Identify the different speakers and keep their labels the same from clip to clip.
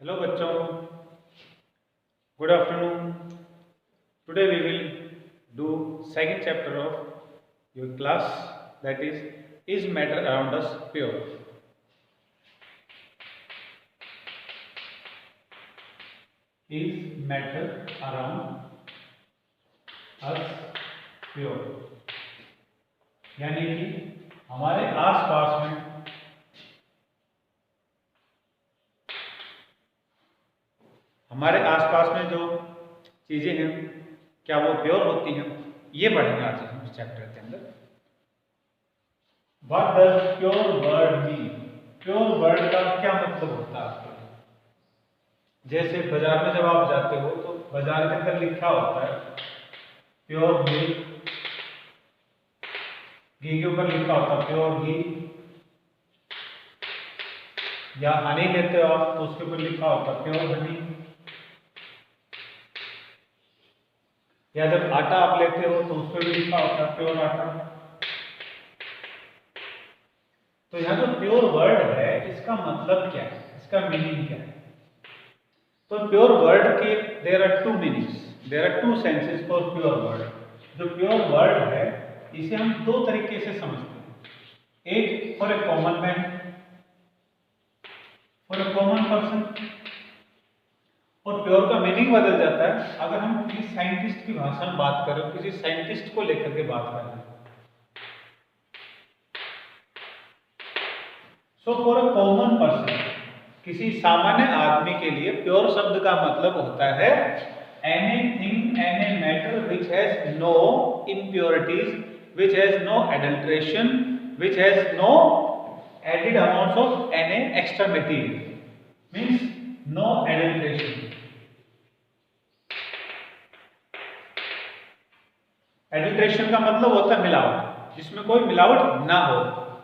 Speaker 1: Hello बच्चों, good afternoon. Today we will do second chapter of your class, that is matter around us pure? Is matter around us pure? यानी कि हमारे आसपास में जो चीजें हैं क्या वो प्योर होती हैं, ये पढ़ेंगे आज हम इस चैप्टर के अंदर। What does pure word mean? Pure word का क्या मतलब होता है आपके लिए? जैसे बाजार में जब आप जाते हो तो बाजार के अंदर लिखा होता है प्योर मिल्क, घी के ऊपर लिखा होता है प्योर घी, या हनी लेते हो आप तो उसके ऊपर लिखा होता है प्योर हनी, या जब आटा आप लेते हो तो उस पर भी लिखा होता है प्योर आटा। तो यहाँ जो प्योर वर्ड है इसका मतलब क्या है, इसका मीनिंग क्या है? तो प्योर वर्ड के there are two meanings, there are two senses for pure word. जो प्योर वर्ड है इसे हम दो तरीके से समझते हैं। एक for a common man, for a common person. और प्योर का मीनिंग बदल जाता है अगर हम किसी साइंटिस्ट की भाषा में बात करें, किसी साइंटिस्ट को लेकर के बात करें। So for a common person, किसी सामान्य आदमी के लिए प्योर शब्द का मतलब होता है anything, any matter which has no impurities, which has no adulteration, which has no added amounts of any extra material, means no adulteration. Adulteration का मतलब होता है मिलावट, जिसमें कोई मिलावट ना हो,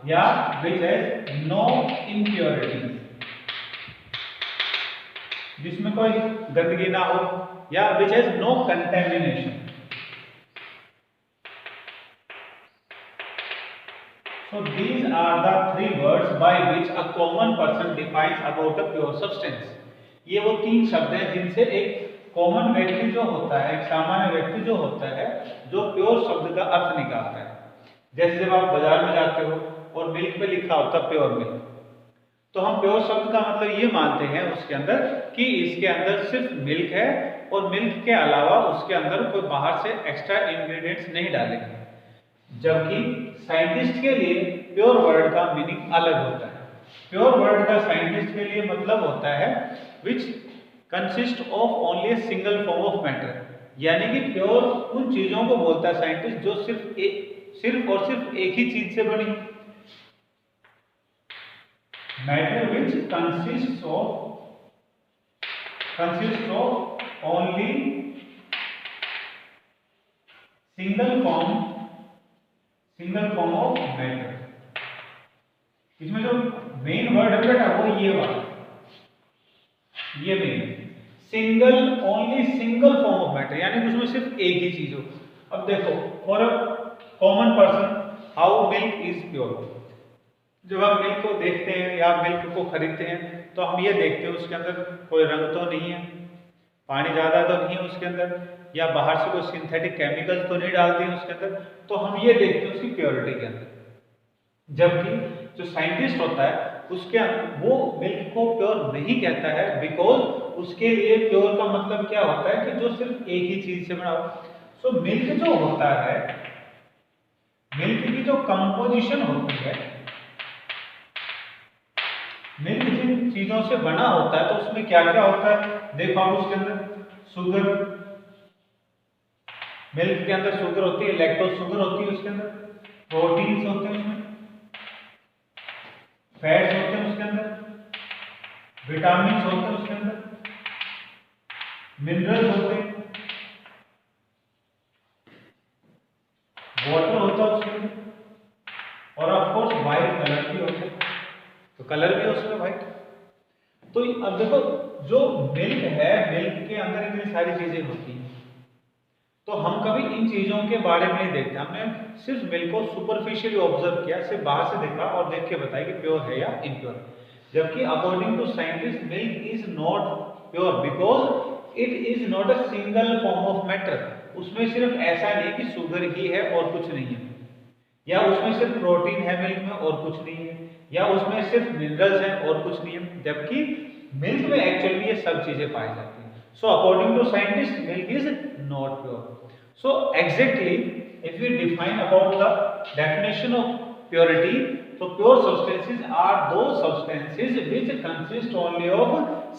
Speaker 1: या विच हैज नो इम्प्योरिटीज, जिसमें कोई गंदगी ना हो, या which has no contamination. So these are the three words by which a common person defines about a pure substance. ये वो तीन शब्द हैं जिनसे एक कॉमन व्यक्ति जो होता है, एक सामान्य व्यक्ति जो होता है, जो प्योर शब्द का अर्थ निकालता है। जैसे जब आप बाजार में जाते हो और मिल्क पे लिखा होता है प्योर मिल्क, तो हम प्योर शब्द का मतलब ये मानते हैं उसके अंदर कि इसके अंदर सिर्फ मिल्क है और मिल्क के अलावा उसके अंदर कोई बाहर से एक्स्ट्रा इंग्रेडिएंट्स नहीं डाले। जबकि साइंटिस्ट के लिए प्योर वर्ड का मीनिंग अलग होता है। प्योर वर्ड का साइंटिस्ट के लिए मतलब होता है विच consist of only a single form of matter, यानी कि प्योर उन चीजों को बोलता है साइंटिस्ट जो सिर्फ और सिर्फ एक ही चीज से बनी। Matter which consist of only single form of matter. इसमें जो मेन वर्ड है बेटा वो ये वाला, ये main only single form of matter, यानी कि उसमें सिर्फ एक ही चीज हो। अब देखो for a common person how milk is pure. जब आप मिल्क को देखते हैं या मिल्क को खरीदते हैं तो हम ये देखते हैं उसके अंदर कोई रंग तो नहीं है, पानी ज्यादा तो नहीं है उसके अंदर, या बाहर से कोई सिंथेटिक केमिकल्स तो नहीं डालते हैं उसके अंदर, तो हम ये देखते हैं उसकी प्योरिटी के अंदर। जबकि जो साइंटिस्ट होता है उसके वो मिल्क को प्योर नहीं कहता है, बिकॉज उसके लिए प्योर का मतलब क्या होता है कि जो सिर्फ एक ही चीज से बना हो। सो मिल्क जो होता है, मिल्क की जो कंपोजिशन होती है, मिल्क जिन चीजों से बना होता है तो उसमें क्या क्या होता है देखो आप। उसके अंदर शुगर, मिल्क के अंदर शुगर होती है, लैक्टोज शुगर होती है उसके अंदर, प्रोटीन्स होते हैं उसमें, फैट्स होते हैं उसके अंदर, विटामिन होते हैं उसके अंदर, मिनरल्स होते हैं, वाटर होता है उसके अंदर, और ऑफ कोर्स व्हाइट कलर भी होता है, तो कलर भी है उसमें व्हाइट। तो अब देखो जो मिल्क है, मिल्क के अंदर इतनी सारी चीजें होती हैं, तो हम कभी इन चीजों के बारे में नहीं देखते। हमने सिर्फ मिल्क को सुपरफिशियली ऑब्जर्व किया, सिर्फ बाहर से देखा और देख के बताया कि प्योर है या इम्प्योर। जबकि according to scientist milk is not pure because it is not a single form of matter. उसमें सिर्फ ऐसा नहीं कि शुगर ही है और कुछ नहीं है, या उसमें सिर्फ प्रोटीन है मिल्क में और कुछ नहीं है, या उसमें सिर्फ मिनरल्स हैं और कुछ नहीं है, जबकि मिल्क में एक्चुअली ये सब चीजें पाई जाती हैं। So according to scientist milk is not pure. So exactly if we define about the definition of purity, तो pure substances are those substances which consist only of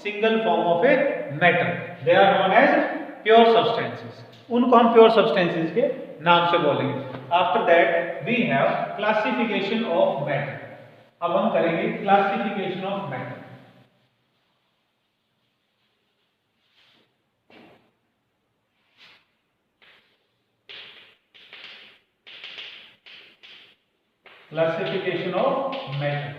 Speaker 1: single form of a matter. They are known as pure substances. उनको हम pure substances के नाम से बोलेंगे। After that we have classification of matter. अब हम करेंगे classification of matter. Classification of matter.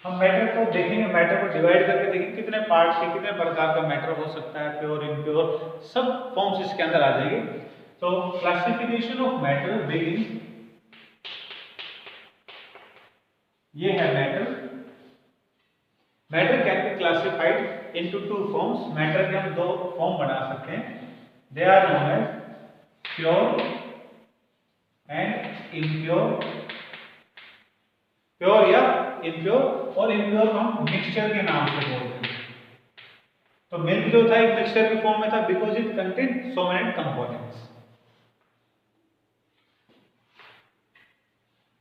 Speaker 1: हम मैटर को देखेंगे, मैटर को डिवाइड करके देखेंगे कितने पार्ट के कितने प्रकार का मैटर हो सकता है, प्योर इम्प्योर सब फॉर्म्स इसके अंदर आ जाएंगे। तो क्लासिफिकेशन ऑफ मैटर बिगिन, ये है matter. Matter can be classified into two forms. Matter के हम दो फॉर्म बना सकते हैं। They are known as pure and impure. Pure या इम्प्योर, और इम्प्योर हम मिक्सचर के नाम से बोलते हैं। तो मिल्क जो था एक मिक्सचर के फॉर्म में था because it contain so many components.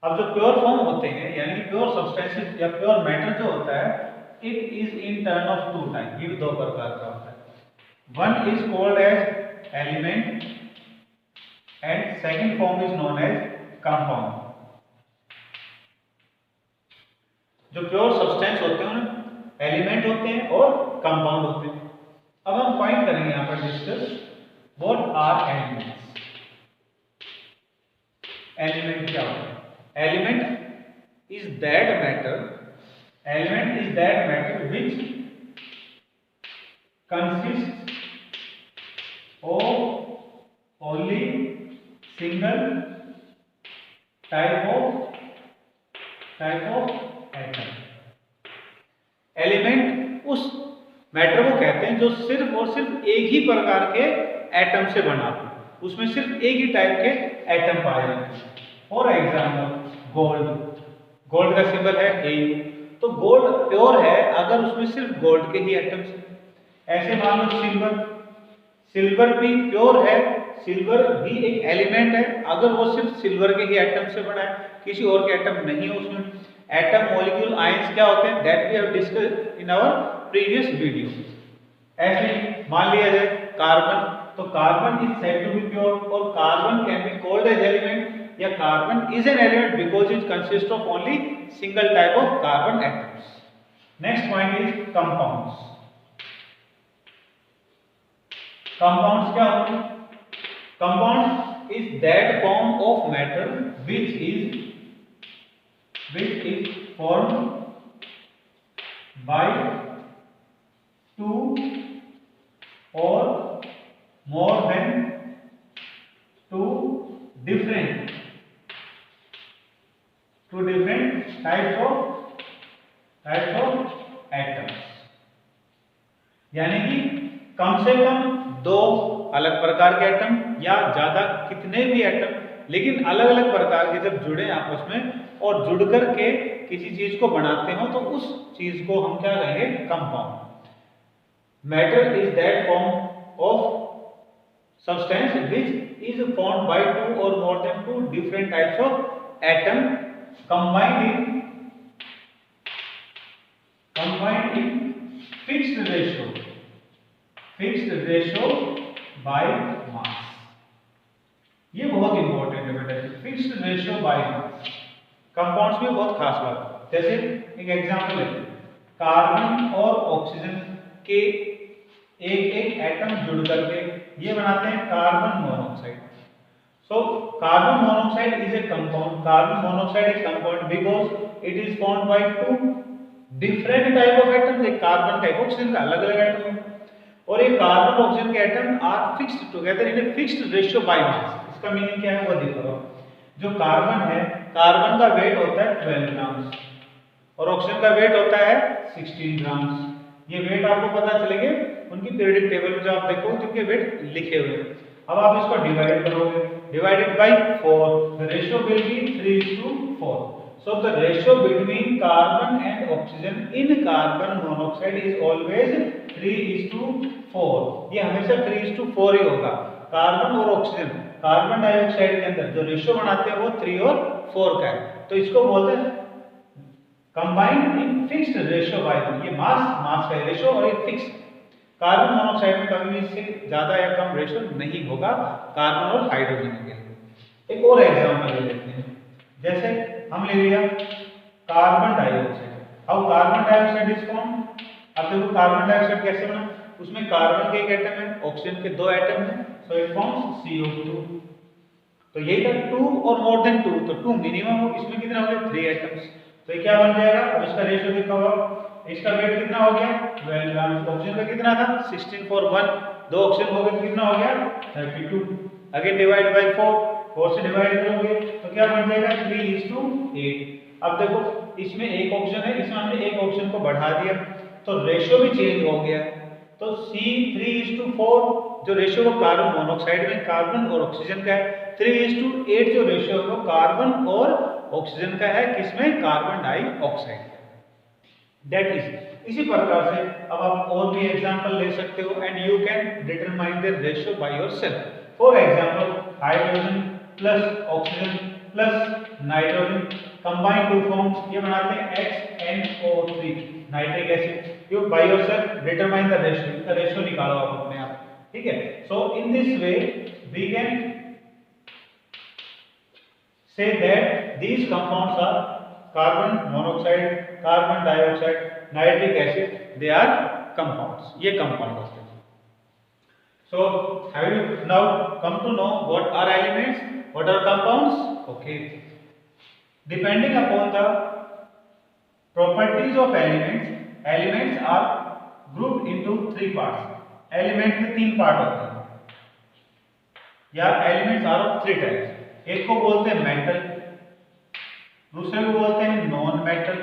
Speaker 1: अब जो प्योर फॉर्म होते हैं यानी प्योर सब्सटेंसेस या प्योर मैटर जो होता है, it is in turn of two type. ये दो प्रकार का होता है। One is called as element and second form is known as compound. जो प्योर सब्सटेंस होते हैं ना, एलिमेंट होते हैं और कंपाउंड होते हैं। अब हम फाइंड करेंगे यहां पर discuss what are elements. Element क्या होता है? Element is that matter, element is that matter which consist of only single type of atom. Element उस मैटर को कहते हैं जो सिर्फ और सिर्फ एक ही प्रकार के एटम से बना हो, उसमें सिर्फ एक ही टाइप के एटम पाए जाते हैं। फॉर एग्जाम्पल गोल्ड, गोल्ड का सिंबल है AU। तो गोल्ड प्योर है अगर उसमें सिर्फ गोल्ड के ही एटम्स हैं। ऐसे मान लो सिल्वर, सिल्वर भी प्योर है, सिल्वर भी एक एलिमेंट है अगर वो सिर्फ सिल्वर के ही एटम से बना है, किसी और के एटम नहीं है उसमें। एटम, मॉलिक्यूल, आयंस क्या होते हैं, that we have discussed in our previous video. ऐसे ही मान लिया जाए कार्बन, तो carbon is said to be pure, और carbon can be called as element, या carbon is an element because it consist of only single type of carbon atoms. Next point is compounds. Compounds क्या होते हैं? Compound is that form of matter which is formed by two or more than two different types of atoms। यानी कि कम से कम दो अलग प्रकार के एटम या ज्यादा कितने भी एटम, लेकिन अलग अलग प्रकार के जब जुड़े आपस में और जुड़ करके किसी चीज को बनाते हो तो उस चीज को हम क्या कहेंगे? Compound. Matter is that form of substance which is formed by two or more than two different types of atom combined in fixed ratio by mass. ये बहुत इंपॉर्टेंट है बेटा, fixed ratio by mass. Compounds में बहुत खास बात, जैसे एक एग्जांपल है, कार्बन और ऑक्सीजन के एक एक एटम जुड़ करके ये बनाते हैं carbon monoxide. So carbon monoxide is a compound. Carbon monoxide is compound because it is formed by two different type of atoms. एक कार्बन का, ऑक्सीजन का अलग अलग एटम है, और ये कार्बन ऑक्सीजन के atom are fixed together in a fixed ratio by mass. इसका मीनिंग क्या है वो देखो। जो कार्बन है, कार्बन का वेट होता है 12 ग्राम, और ऑक्सीजन का वेट होता है 16 ग्राम्स। ये वेट आपको पता चलेंगे उनकी पीरियोडिक टेबल में, जो आप देखो जिनके वेट लिखे हुए हैं। अब आप इसको डिवाइड करोगे, divided by 4, the ratio will be 3:4। So the ratio between carbon and oxygen in carbon monoxide is always 3:4। ये हमेशा 3:4 ही होगा। कार्बन और ऑक्सीजन, कार्बन डाइऑक्साइड के अंदर जो रेशियो बनाते हैं वो 3 और 4 का है, तो इसको बोलते हैं combined in fixed ratio bye 1। ये मास का रेशियो और ये फिक्स। कार्बन मोनोऑक्साइड में कभी भी इससे ज्यादा या कम रेशियो नहीं होगा कार्बन और हाइड्रोजन के लिए। एक और एग्जांपल ले लेते हैं, जैसे हम ले लिया carbon dioxide. How carbon dioxide is form. अब देखो कार्बन डाइऑक्साइड कैसे बना, उसमें कार्बन के एक एटम है, ऑक्सीजन के 2 एटम हैं, सो इट फॉर्म्स CO2। तो यही था 2 और मोर देन 2, तो 2 मिनिमम हो, इसमें कितना हो गया 3 एटम्स, तो ये क्या बन जाएगा। अब इसका रेशियो कितना होगा, इसका वेट कितना हो गया 12 ग्राम। ऑक्सीजन का कितना था 16 for 1, 2 ऑक्सीजन हो गए तो कितना हो गया 32। अगेन डिवाइड बाय 4, 4 से डिवाइड करोगे तो क्या बन जाएगा 3:8। अब देखो इसमें एक ऑक्सीजन है, इसमें हमने एक ऑक्सीजन को बढ़ा दिया तो रेशियो भी चेंज हो गया। तो C3:4 जो रेशियो वो कार्बन मोनोऑक्साइड में कार्बन और ऑक्सीजन का है, 3:8 जो रेशियो है वो कार्बन और ऑक्सीजन का है, किसमें कार्बन डाइऑक्साइड। दैट इज इसी प्रकार से अब आप और भी एग्जांपल ले सकते हो and you can determine the ratio by yourself. For example hydrogen plus oxygen plus nitrogen combine to form, ये बनाते हैं XNO3 nitric acid. You by yourself determine the ratio, इसका रेशियो निकालो आप अपने आप, ठीक है। So in this way we can say that these compounds are carbon monoxide, carbon dioxide, nitric acid, they are compounds, ये compound होते हैं। So have you now come to know what are elements, what are compounds? Okay, depending upon the properties of elements, elements are grouped into 3 parts। elements में 3 part होते हैं, या elements are of 3 types। एक को बोलते हैं metal, दूसरे को बोलते हैं नॉन मेटल,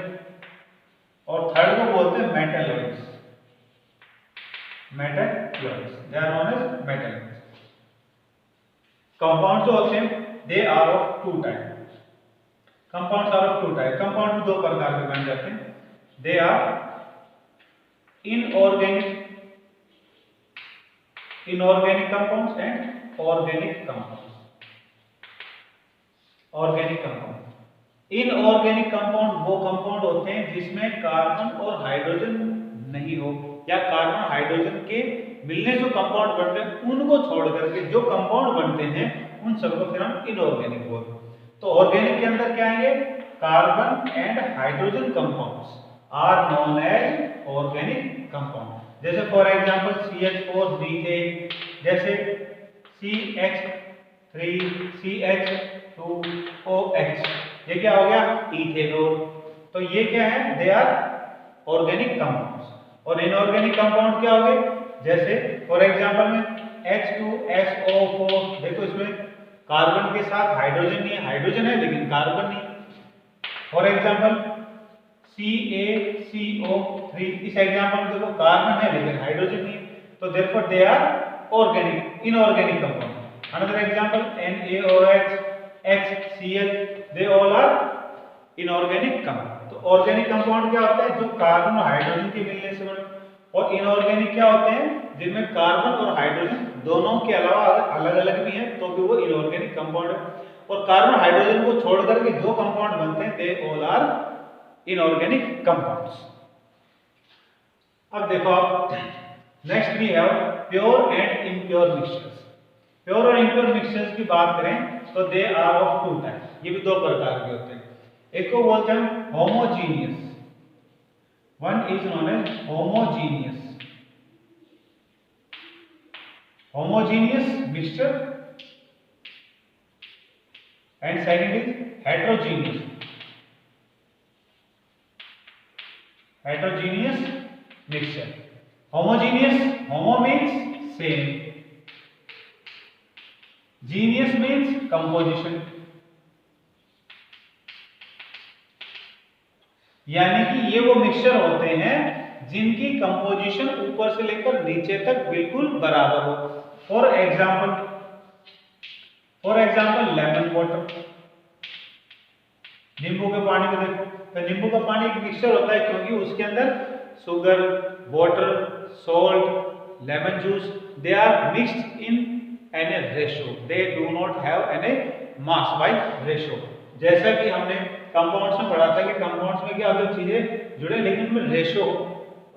Speaker 1: और थर्ड को बोलते हैं metalloids. Metalloids they are known as metalloids. Compound जो होते हैं they are of 2 type. Compounds are of 2 type. Compound 2 प्रकार के बन जाते हैं, they are inorganic compounds and organic compounds. Organic compound, inorganic compound वो कंपाउंड होते हैं जिसमें कार्बन और हाइड्रोजन नहीं हो, या कार्बन हाइड्रोजन के मिलने से कंपाउंड बनते हैं उनको छोड़ करके जो कंपाउंड बनते हैं उन सबको फिर हम इनऑर्गेनिक बोलते हैं। तो ऑर्गेनिक के अंदर क्या आएंगे, carbon and hydrogen compounds are known as organic compound. जैसे फॉर एग्जांपल CH4 मीथेन, जैसे CH3CH2OH, ये क्या हो गया इथेनॉल। तो ये क्या है, दे आर ऑर्गेनिक कंपाउंड्स। और इनऑर्गेनिक कंपाउंड क्या हो गए, जैसे फॉर एग्जांपल में H2SO4, देखो इसमें कार्बन के साथ हाइड्रोजन नहीं है, हाइड्रोजन है लेकिन कार्बन नहीं। फॉर एग्जांपल CaCO3, इस एग्जांपल में देखो कार्बन है लेकिन हाइड्रोजन नहीं है, तो therefore they are organic inorganic compound. Another example NaOH, HCl, they all are inorganic compound। तो ऑर्गेनिक कंपाउंड क्या होता है, जो कार्बन और हाइड्रोजन के मिलने से बने, और इनऑर्गेनिक क्या होते हैं जिनमें कार्बन और हाइड्रोजन दोनों के अलावा अलग अलग भी हैं तो भी वो इनऑर्गेनिक कंपाउंड है। और कार्बन हाइड्रोजन को छोड़ करके जो कंपाउंड बनते हैं they all are inorganic compounds. अब देखो आप, next we have pure and impure mixtures. Pure और इम्प्योर मिक्सचर्स की बात करें तो दे आर ऑफ 2 टाइप, ये भी 2 प्रकार के होते हैं। एक को बोलते हैं homogeneous, one is known as homogeneous mixture, and second is heterogeneous mixture. Homogeneous, homo means same, genius means composition। यानी कि ये वो मिक्सचर होते हैं जिनकी कंपोजिशन ऊपर से लेकर नीचे तक बिल्कुल बराबर हो। फॉर एग्जाम्पल लेमन वाटर, नींबू के पानी को देखो, तो नींबू का पानी एक मिक्सचर होता है क्योंकि उसके अंदर sugar, water, salt, lemon juice, they are mixed in an a ratio, they do not have an a mass by ratio. जैसा कि हमने कंपाउंड्स में पढ़ा था कि कंपाउंड्स में क्या होता है, चीजें जुड़े लेकिन उनमें रेशो हो,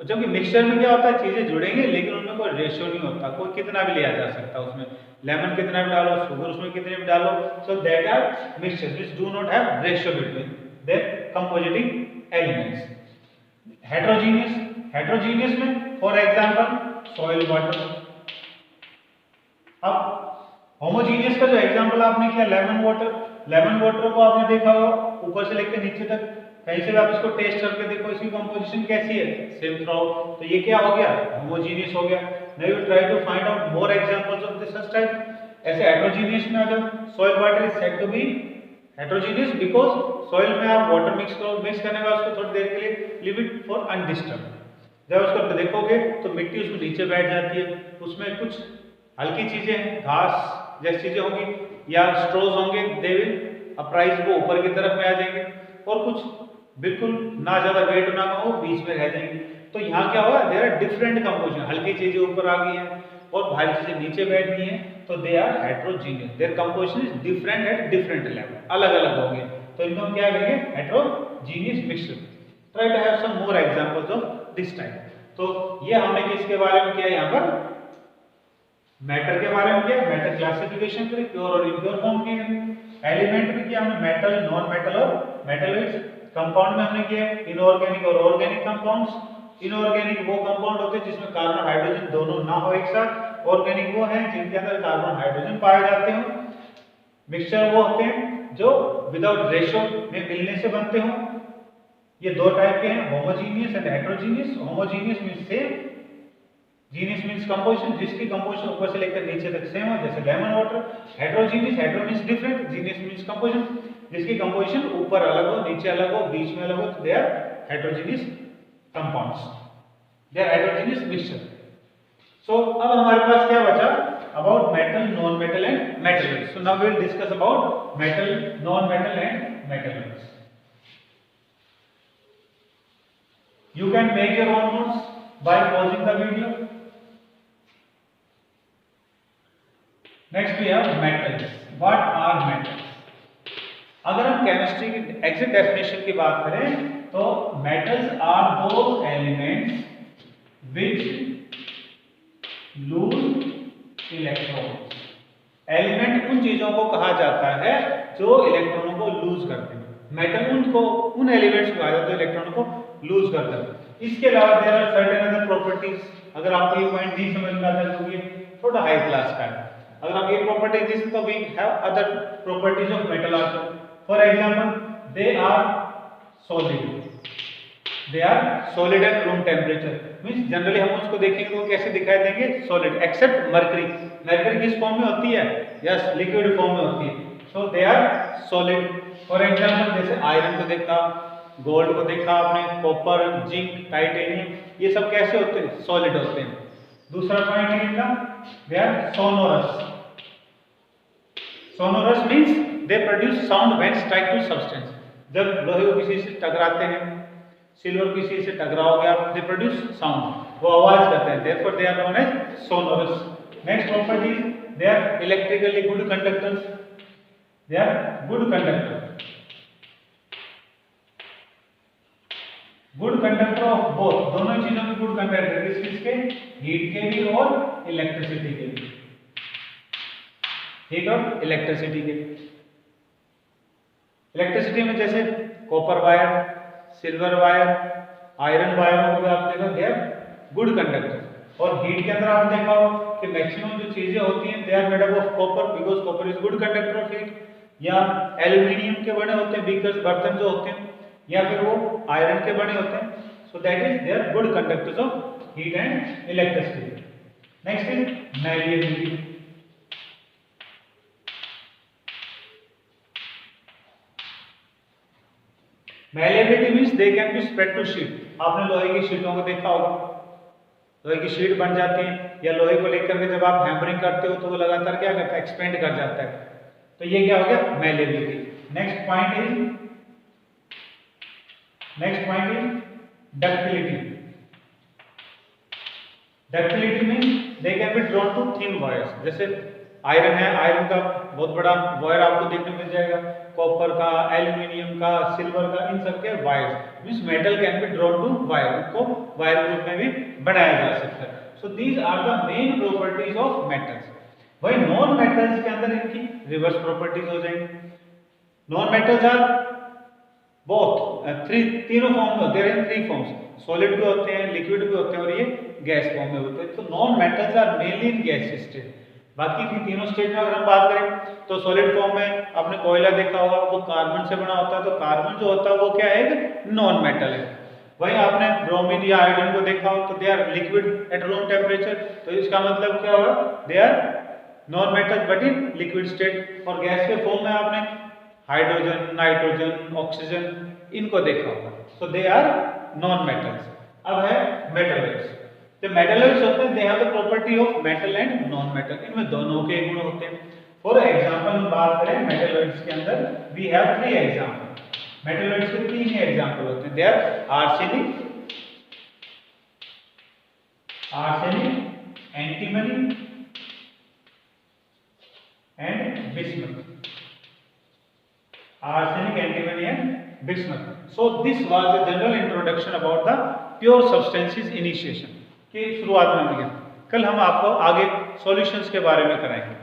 Speaker 1: जबकि मिक्सचर में क्या होता है, चीजें जुड़ेंगे लेकिन उनमें कोई रेशो नहीं होता, कोई कितना भी लिया जा सकता है, उसमें लेमन कितना भी डालो, शुगर उसमें कितने भी डालो, so that are mixture which do not have ratio between their compositing elements. Heterogeneous में फॉर एग्जांपल सॉइल वाटर। अब होमोजीनियस का जो एग्जांपल आपने किया लेमन वाटर को आपने देखा होगा ऊपर से लेकर नीचे तक, कहीं से भी आप इसको टेस्ट करके देखो इसकी कंपोजिशन कैसी है, सेम थ्रू आउट, तो ये क्या हो गया, होमोजीनियस हो गया। Now you try to find out more examples of this such type. ऐसे हेट्रोजीनियस में आ जाओ, soil water is said to be heterogeneous because soil में आप वाटर मिक्स करने का उसको थोड़ी देर के लिए लीव इट फॉर अनडिस्टर्ब, जब उसको देखोगे तो मिट्टी उसमें नीचे बैठ जाती है, उसमें कुछ हल्की चीजें घास जैसी चीजें होंगी या स्ट्रोज होंगे, दे विल अपराइज, वो ऊपर की तरफ में आ जाएंगे, और कुछ बिल्कुल ना ज्यादा वेट ना हो बीच में रह जाएंगे। तो यहाँ क्या होगा, देयर आर डिफरेंट कंपोजिशन, हल्की चीजें ऊपर आ गई हैं और भारी चीजें नीचे बैठ गई हैं, तो they are heterogeneous, their composition is different at different level, अलग अलग होंगे, तो इनको हम क्या कहेंगे, heterogeneous mixture. Try to have some more examples of this type. तो ये हमने किसके बारे में किया, यहाँ पर मैटर के बारे में किया, मैटर क्लासिफिकेशन करी, प्योर और इम्प्योर फॉर्म किए, एलिमेंट में किया हमने मेटल, नॉन मेटल और मेटलॉइड्स, कंपाउंड में हमने किया इनऑर्गेनिक और ऑर्गेनिक कंपाउंड्स। इनऑर्गेनिक वो कंपाउंड होते हैं जिसमें कार्बन हाइड्रोजन दोनों ना हो एक साथ, ऑर्गेनिक वो हैं जिनके अंदर कार्बन हाइड्रोजन पाए जाते हो। मिक्सचर वो होते हैं जो विदाउट रेशो में मिलने से बनते हो। ये दो टाइप के हैं, homogeneous and heterogeneous. Homogeneous means same, genius means composition, जिसकी कंपोजिशन ऊपर से लेकर नीचे तक सेम हो, जैसे lemon water. Heterogeneous, hetero means different, genius means composition, जिसकी कंपोजिशन ऊपर अलग हो, नीचे अलग हो, बीच में अलग हो, तो they are heterogeneous compounds, they are heterogeneous mixture. So अब हमारे पास क्या बचा, about metal, non metal and metalloids. So now we will discuss about metal, non metal and metalloids. You can make your own notes by pausing the video. Next we have metals. What are metals? अगर हम chemistry की exact definition की बात करें तो metals are those elements which lose electrons. Element उन चीजों को कहा जाता है जो इलेक्ट्रॉनों को लूज करते हैं। मेटल उन एलिमेंट्स को कहा जाता है इलेक्ट्रॉनों को लूज करते हैं। इसके अलावा there are certain other properties. अगर आपको ये पॉइंट नहीं समझ में आता है तो ये थोड़ा हाई क्लास का है। अगर आप ये प्रॉपर्टी दिस तो we have other properties of metal also. For example they are solid at room temperature. Means generally हम उसको देखेंगे तो कैसे दिखाई देंगे, सॉलिड, एक्सेप्ट मरकरी। मरकरी किस फॉर्म में होती है, यस लिक्विड फॉर्म में होती है, so they are solid. For example जैसे आयरन को देखा, गोल्ड को देखा आपने, कॉपर, जिंक, टाइटेनियम, ये सब कैसे होते हैं, सॉलिड होते हैं। दूसरा पॉइंट है इनका, they are sonorous. Sonorous means they produce sound when strike two substance. जब लोहे को किसी से टकराते हैं, सिल्वर किसी से टकराओगे आप, दे प्रोड्यूस साउंड, वो आवाज करते हैं, therefore they are known as sonorous. Next property, they are electrically good conductors. They are good conductor, good conductor of both, दोनों चीजों के गुड कंडक्टर, किसके, हीट के भी और इलेक्ट्रिसिटी के भी, हीट और इलेक्ट्रिसिटी के। इलेक्ट्रिसिटी में जैसे copper wire, silver wire, iron wire को भी आप देखो दे आर गुड कंडक्टर। और हीट के अंदर आप देखा हो कि मैक्सिमम जो चीजें होती हैं they are made up of copper because copper is good conductor of heat. या एल्यूमिनियम के बने होते हैं बीकर्स, बर्तन जो होते हैं, या फिर वो आयरन के बने होते हैं, so that is they are good conductors of heat and electricity. Next is malleability. Malleability means they can be spread to sheet. आपने लोहे की शीटों को देखा होगा, लोहे की शीट बन जाती है, या लोहे को लेकर के जब आप हैमरिंग करते हो तो वो लगातार क्या करता है, एक्सपेंड कर जाता है। तो ये क्या हो गया, malleability। Next point is ductility। Ductility means they can be drawn to thin wires। जैसे आयरन है, आयरन का बहुत बड़ा वायर आपको देखने मिल जाएगा, कॉपर का, एल्यूमिनियम का, सिल्वर का, इन सब के wires means metal can be drawn to wire, उनको वायर के रूप में भी बनाया जा सकता है। So these are the main properties of metals. वही नॉन मेटल्स के अंदर इनकी रिवर्स प्रॉपर्टीज हो जाएंगी। नॉन मेटल्स आर बोथ तीनों फॉर्म में होते हैं, थ्री फॉर्म्स, सॉलिड भी होते हैं, लिक्विड भी होते हैं और ये गैस फॉर्म में होते हैं। तो non metals are mainly in gas state. बाकी की तीनों स्टेज में अगर हम बात करें तो सॉलिड फॉर्म में आपने कोयला देखा होगा, वो कार्बन से बना होता है, तो कार्बन जो होता है वो क्या है, नॉन मेटल है। वहीं आपने ब्रोमीन या आयोडीन को देखा हो तो they are liquid at room temperature, तो इसका मतलब क्या हुआ, they are non metal but in liquid state. और गैस के फॉर्म में आपने हाइड्रोजन, नाइट्रोजन, ऑक्सीजन, इनको देखा होगा, so they are non metals. अब है मेटल्स। तो मेटल्स होते हैं, they have the property of metal and non metal, इनमें दोनों के गुण होते हैं। फॉर एग्जांपल हम बात करें मेटल्स के अंदर, we have three example. Metals के तीन एग्जांपल होते हैं, they are arsenic, antimony and bismuth. Arsenic, antimony and bismuth. So this was a general introduction about the pure substances initiation की शुरुआत में। कल हम आपको आगे सॉल्यूशंस के बारे में कराएंगे।